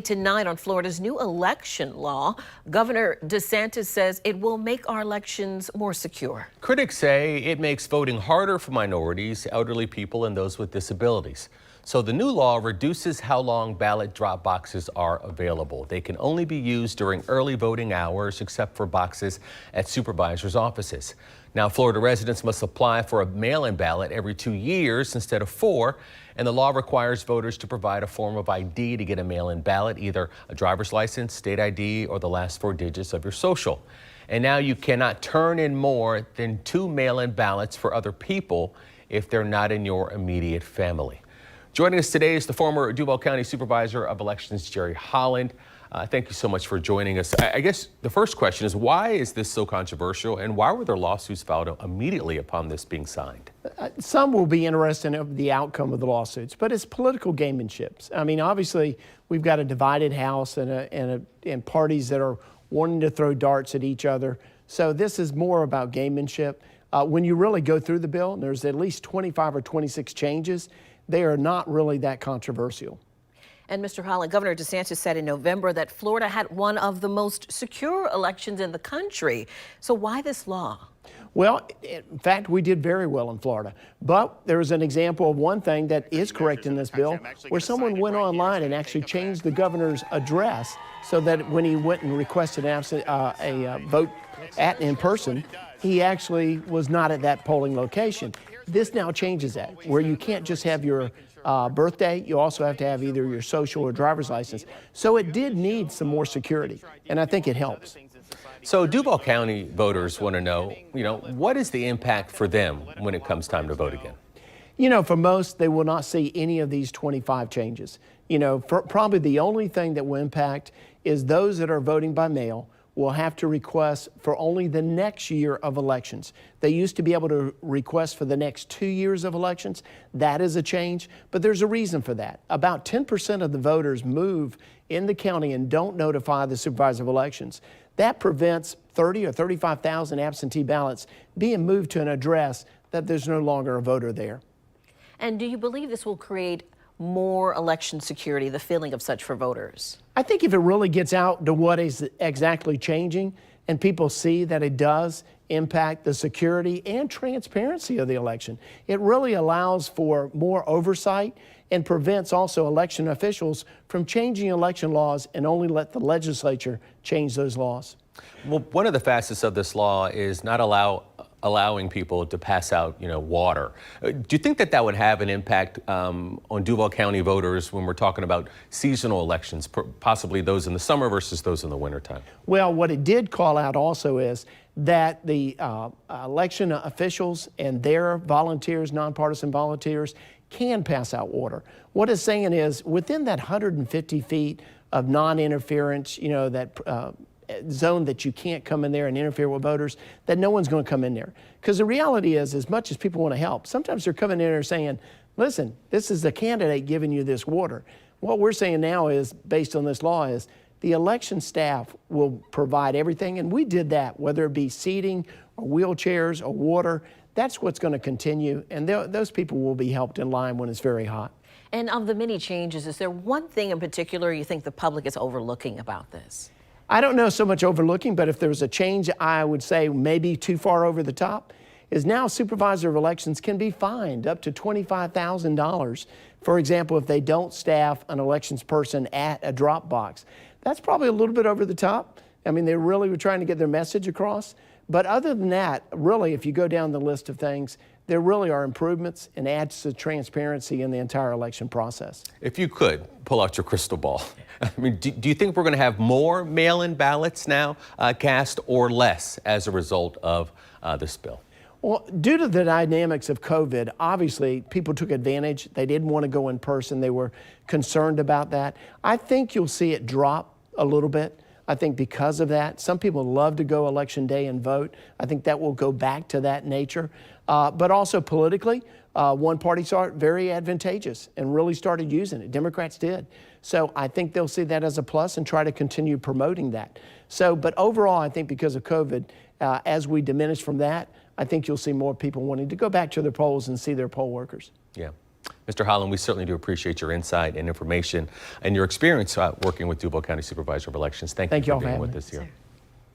Tonight on Florida's new election law, Governor DeSantis says it will make our elections more secure. Critics say it makes voting harder for minorities, elderly people, and those with disabilities. So the new law reduces how long ballot drop boxes are available. They can only be used during early voting hours, except for boxes at supervisors' offices. Now, Florida residents must apply for a mail-in ballot every 2 years instead of 4, and the law requires voters to provide a form of ID to get a mail-in ballot, either a driver's license, state ID, or the last 4 digits of your social. And now you cannot turn in more than 2 mail-in ballots for other people if they're not in your immediate family. Joining us today is the former Duval County Supervisor of Elections, Holland. Thank you so much for joining us. I guess the first question is, why is this so controversial, and why were there lawsuits filed immediately upon this being signed? Some will be interested in the outcome of the lawsuits, but it's political gamemanship. I mean, obviously, we've got a divided House and parties that are wanting to throw darts at each other. So this is more about gamemanship. When you really go through the bill, and there's at least 25 or 26 changes, they are not really that controversial. And Mr. Holland, Governor DeSantis said in November that Florida had one of the most secure elections in the country. So why this law? Well, in fact, we did very well in Florida. But there is an example of one thing that is correct in this bill, where someone went online and actually changed the governor's address so that when he went and requested a vote in person, he actually was not at that polling location. This now changes that, where you can't just have your birthday, you also have to have either your social or driver's license. So it did need some more security, and I think it helps. So Duval County voters want to know, what is the impact for them when it comes time to vote again? For most, they will not see any of these 25 changes. Probably the only thing that will impact is those that are voting by mail will have to request for only the next year of elections. They used to be able to request for the next 2 years of elections. That is a change, but there's a reason for that. About 10% of the voters move in the county and don't notify the Supervisor of Elections. That prevents 30 or 35,000 absentee ballots being moved to an address that there's no longer a voter there. And do you believe this will create more election security, the feeling of such for voters? I think if it really gets out to what is exactly changing and people see that it does impact the security and transparency of the election, it really allows for more oversight and prevents also election officials from changing election laws and only let the legislature change those laws. Well, one of the facets of this law is not allowing people to pass out, water. Do you think that would have an impact on Duval County voters when we're talking about seasonal elections, possibly those in the summer versus those in the wintertime? Well, what it did call out also is that the election officials and their volunteers, nonpartisan volunteers, can pass out water. What it's saying is within that 150 feet of non-interference, that zone that you can't come in there and interfere with voters, that no one's going to come in there. Because the reality is, as much as people want to help, sometimes they're coming in there saying, listen, this is the candidate giving you this water. What we're saying now is, based on this law, is the election staff will provide everything, and we did that, whether it be seating or wheelchairs or water. That's what's going to continue, and those people will be helped in line when it's very hot. And of the many changes, is there one thing in particular you think the public is overlooking about this? I don't know so much overlooking, but if there's a change I would say maybe too far over the top, is now Supervisor of Elections can be fined up to $25,000. For example, if they don't staff an elections person at a drop box. That's probably a little bit over the top. I mean, they really were trying to get their message across. But other than that, really, if you go down the list of things, there really are improvements and adds to transparency in the entire election process. If you could pull out your crystal ball, I mean, do you think we're going to have more mail-in ballots now cast or less as a result of this bill? Well, due to the dynamics of COVID, obviously people took advantage. They didn't want to go in person. They were concerned about that. I think you'll see it drop a little bit. I think because of that, some people love to go election day and vote. I think that will go back to that nature. But also politically, one party saw it very advantageous and really started using it. Democrats did. So I think they'll see that as a plus and try to continue promoting that. So, but overall, I think because of COVID, as we diminish from that, I think you'll see more people wanting to go back to their polls and see their poll workers. Yeah. Mr. Holland, we certainly do appreciate your insight and information and your experience working with Duval County Supervisor of Elections. Thank you y'all for for being having with me. us here.